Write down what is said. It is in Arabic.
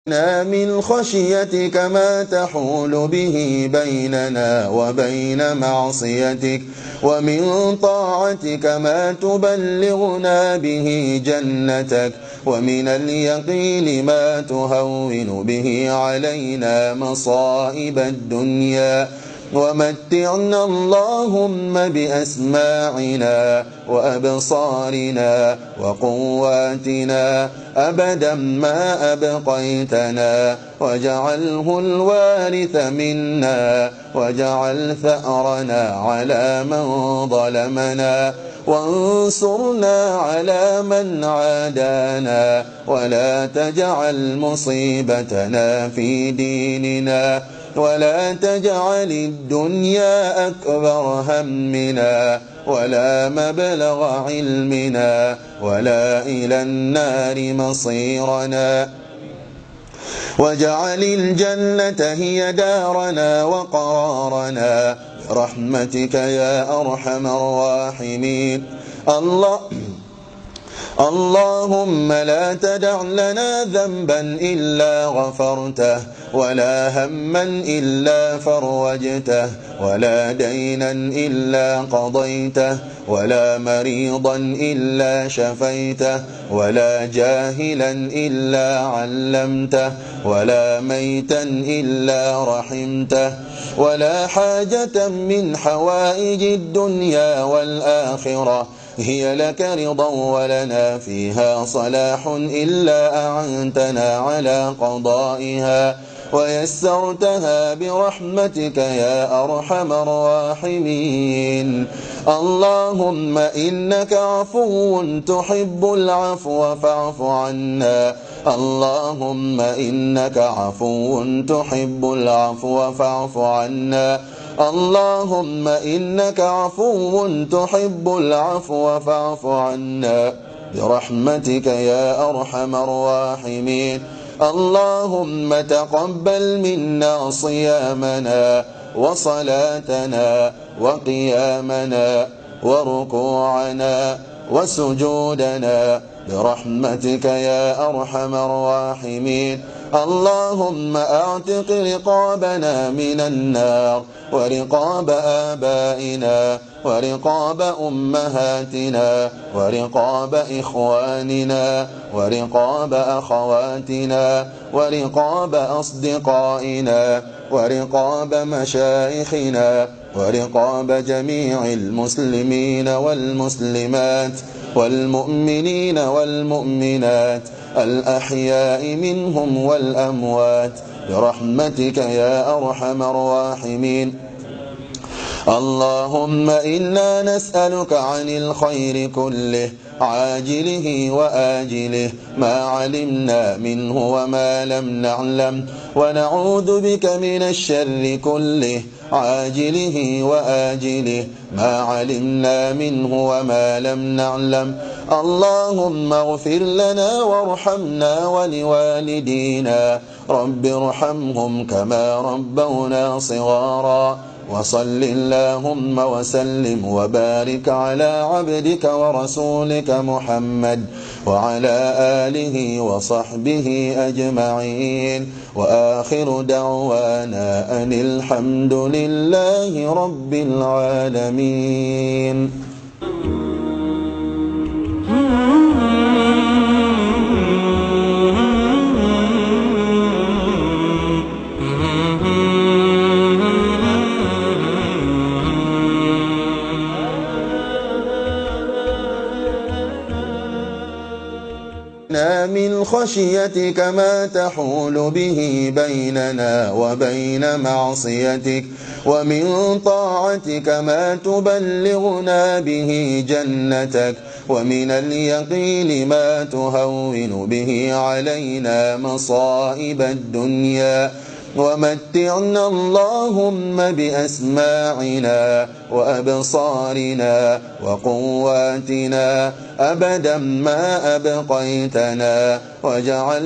من خشيتك ما تحول به بيننا وبين معصيتك، ومن طاعتك ما تبلغنا به جنتك، ومن اليقين ما تهون به علينا مصائب الدنيا، ومتعنا اللهم بأسماعنا وأبصارنا وقواتنا أبدا ما أبقيتنا، واجعله الوارث منا، واجعل ثأرنا على من ظلمنا، وانصرنا على من عادانا، ولا تجعل مصيبتنا في ديننا، ولا تجعل الدنيا أكبر همنا ولا مبلغ علمنا ولا إلى النار مصيرنا، واجعل الجنة هي دارنا وقرارنا برحمتك يا أرحم الراحمين. اللهم لا تدع لنا ذنبا إلا غفرته، ولا هما إلا فرجته، ولا دينا إلا قضيته، ولا مريضا إلا شفيته، ولا جاهلا إلا علمته، ولا ميتا إلا رحمته، ولا حاجة من حوائج الدنيا والآخرة هي لك رضا ولنا فيها صلاح إلا أعنتنا على قضائها ويسرتها برحمتك يا أرحم الراحمين. اللهم إنك عفو تحب العفو فاعف عنا. اللهم إنك عفو تحب العفو فاعف عنا. اللهم إنك عفو تحب العفو فاعف عنا برحمتك يا أرحم الراحمين. اللهم تقبل منا صيامنا وصلاتنا وقيامنا وركوعنا وسجودنا برحمتك يا أرحم الراحمين. اللهم أعتق رقابنا من النار ورقاب آبائنا ورقاب أمهاتنا ورقاب إخواننا ورقاب أخواتنا ورقاب أصدقائنا ورقاب مشايخنا ورقاب جميع المسلمين والمسلمات والمؤمنين والمؤمنات الأحياء منهم والأموات برحمتك يا أرحم الراحمين. اللهم إنا نسألك عن الخير كله عاجله وآجله ما علمنا منه وما لم نعلم، ونعوذ بك من الشر كله عاجله وآجله ما علمنا منه وما لم نعلم. اللهم اغفر لنا وارحمنا ولوالدينا، رب ارحمهم كما ربونا صغارا. وصل اللهم وسلم وبارك على عبدك ورسولك محمد وعلى آله وصحبه أجمعين، وآخر دعوانا أن الحمد لله رب العالمين. من خشيتك ما تحول به بيننا وبين معصيتك، ومن طاعتك ما تبلغنا به جنتك، ومن اليقين ما تهون به علينا مصائب الدنيا، ومتعنا اللهم بأسماعنا وأبصارنا وقواتنا أبدا ما أبقيتنا، واجعل